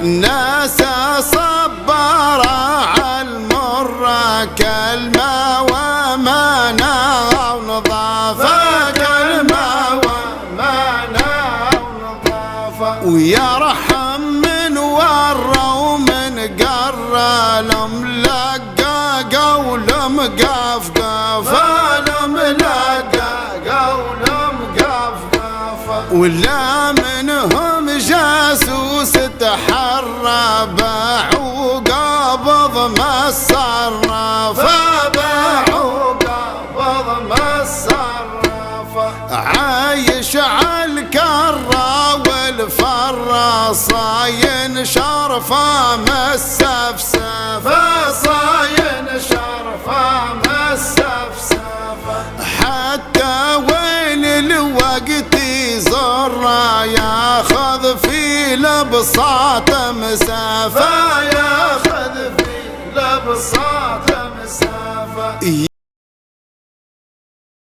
ناس صبر عالمر كلمة ومنع ونظافة كلمة ومنع ونظافة ويرحم من ورى ومن قرى لملقى قول مقفقف لملقى قول مقفقف ولا منهم جاسوس تحرى باع وقابض ما الصرف باع وقابض ما الصرف عايش عالكرة والفرة صاين شرفة ما السفسف صاين شرفة ما السفسف حتى وين الوقت يزر ياخذ في لبسات مسافة ياخذ في لبسات مسافة